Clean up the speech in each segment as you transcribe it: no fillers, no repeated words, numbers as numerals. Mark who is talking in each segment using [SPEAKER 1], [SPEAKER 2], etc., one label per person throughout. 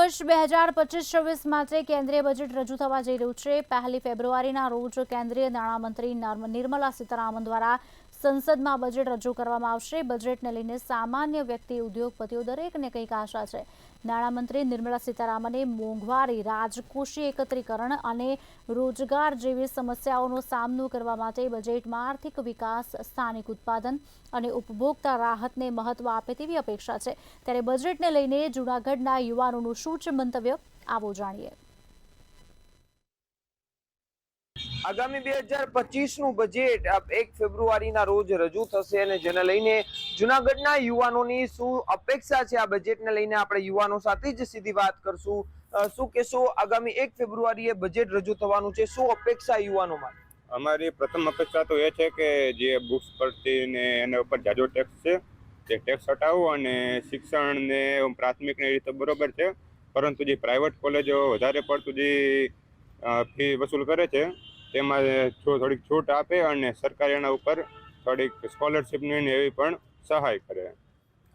[SPEAKER 1] વર્ષ 2025-26 માટે કેન્દ્રીય બજેટ રજૂ થવા જઈ રહ્યું છે। 1 ફેબ્રુઆરીના રોજ કેન્દ્રીય નાણામંત્રી નિર્મલા સીતારામન દ્વારા સંસદમાં બજેટ રજૂ કરવામાં આવશે। બજેટને લઈને સામાન્ય વ્યક્તિ, ઉદ્યોગપતિઓ દરેકને કંઈક આશા છે। નાણામંત્રી નિર્મલા સીતારામને મોંઘવારી, રાજકોષીય એકત્રીકરણ અને રોજગાર જેવી સમસ્યાઓનો સામનો કરવા માટે બજેટમાં આર્થિક વિકાસ, સ્થાનિક ઉત્પાદન અને ઉપભોક્તા રાહતને મહત્વ આપે તેવી અપેક્ષા છે। ત્યારે બજેટને લઈને જૂનાગઢના યુવાનોનું શું છે મંતવ્ય, આવો જાણીએ।
[SPEAKER 2] આગામી 2025 નું બજેટ 1 ફેબ્રુઆરીના રોજ રજૂ થશે અને જેને લઈને જૂનાગઢના યુવાનોની શું અપેક્ષા છે આ બજેટને લઈને આપણે યુવાનો સાથે જ સીધી વાત કરશું। શું કહેશો, આગામી 1 ફેબ્રુઆરીએ બજેટ રજૂ થવાનું છે, શું અપેક્ષા યુવાનો માટે?
[SPEAKER 3] અમારી પ્રથમ અપેક્ષા તો એ છે કે જે બુક્સ પરથી ને એના ઉપર જાજો ટેક્સ છે તે ટેક્સ હટાવો અને શિક્ષણને પ્રાથમિકની રીતે બરોબર છે, પરંતુ જે પ્રાઇવેટ કોલેજો વધારે પડતું જે ફી વસૂલ કરે છે તેમાં થોડીક છૂટ આપે અને સરકાર એના ઉપર થોડીક સ્કોલરશિપની એવી પણ સહાય કરે।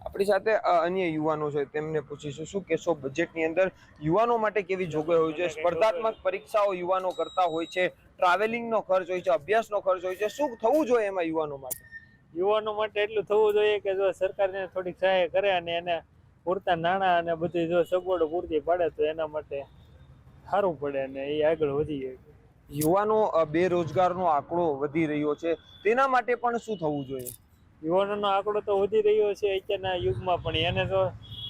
[SPEAKER 2] આપણી સાથે અન્ય યુવાનો છે, તેમને પૂછીશું શું કહેશો બજેટની અંદર યુવાનો માટે કેવી જોગવાઈ હોય છે? સ્પર્ધાત્મક પરીક્ષાઓ યુવાનો કરતા હોય છે, ટ્રાવેલિંગનો ખર્ચ હોય છે, અભ્યાસનો ખર્ચ હોય છે, શું થવું જોઈએ એમાં યુવાનો માટે?
[SPEAKER 4] યુવાનો માટે એટલું થવું જોઈએ કે જો સરકારને થોડીક સહાય કરે અને એને પૂરતા નાણાં અને બધી જો સગવડો પૂરતી પાડે તો એના માટે સારું પડે અને એ આગળ વધી જાય।
[SPEAKER 2] યુવાનો બેરોજગારનો આંકડો વધી રહ્યો છે, તેના માટે પણ શું થવું જોઈએ?
[SPEAKER 4] યુવાનોનો આંકડો તો વધી રહ્યો છે અત્યારના યુગમાં, પણ એને જો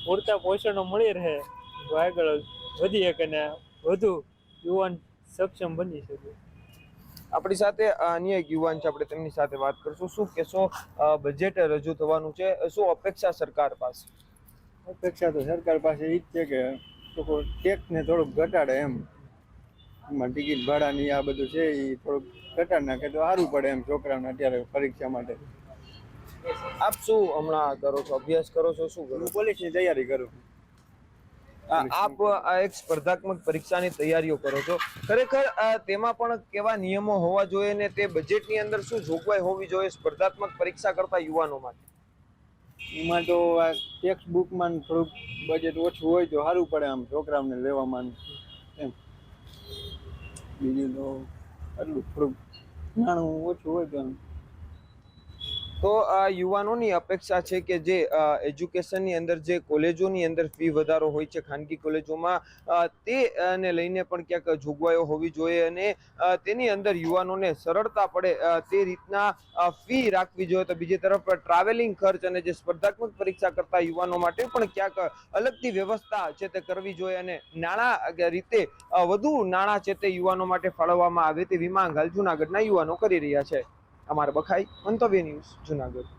[SPEAKER 4] પૂરતા પોષણો મળી રહે તો આગળ વધી શકે ને વધુ યુવાન સક્ષમ બની શકે।
[SPEAKER 2] આપણી સાથે અન્ય એક યુવાન છે, આપણે તેમની સાથે વાત કરશું। શું કહેશો, બજેટ રજૂ થવાનું છે, શું અપેક્ષા સરકાર પાસે?
[SPEAKER 5] અપેક્ષા તો સરકાર પાસે એ જ છે કે ટેક્સને થોડુંક ઘટાડે, એમાં ટિકિટ ભાડાની આ બધું છે એ થોડુંક ઘટાડી નાખે તો સારું પડે એમ છોકરાઓને અત્યારે પરીક્ષા માટે।
[SPEAKER 2] આપ શું હમણાં કરો છો, અભ્યાસ કરો છો, શું કરો?
[SPEAKER 5] હું પોલીસની તૈયારી કરું।
[SPEAKER 2] આપ એક સ્પર્ધાત્મક પરીક્ષાની તૈયારીઓ કરો છો, ખરેખર તેમાં પણ કેવા નિયમો હોવા જોઈએ ને તે બજેટની અંદર શું જોગવાઈ હોવી જોઈએ સ્પર્ધાત્મક પરીક્ષા કરતા યુવાનો માટે?
[SPEAKER 5] એમાં તો આ ટેક્સ્ટ બુકમાં થોડુંક બજેટ ઓછું હોય તો સારું પડે આમ છોકરાઓને લેવામાં એમ। બીજું તો એટલું થોડુંક નાણું ઓછું હોય તો
[SPEAKER 2] તો આ યુવાનોની અપેક્ષા છે કે જે એજ્યુકેશનની અંદર જે કોલેજોની અંદર ફી વધારો હોય છે ખાનગી કોલેજોમાં, તેને લઈને પણ ક્યાંક જોગવાઈઓ હોવી જોઈએ અને તેની અંદર યુવાનોને સરળતા પડે તે રીતના ફી રાખવી જોઈએ। તો બીજી તરફ ટ્રાવેલિંગ ખર્ચ અને જે સ્પર્ધાત્મક પરીક્ષા કરતા યુવાનો માટે પણ ક્યાંક અલગથી વ્યવસ્થા છે તે કરવી જોઈએ અને નાણાં રીતે વધુ નાણાં છે તે યુવાનો માટે ફાળવવામાં આવે તેવી માંગ હાલ જૂનાગઢના યુવાનો કરી રહ્યા છે। અમારા બખાઈ, મંતવ્ય ન્યૂઝ, જૂનાગઢ।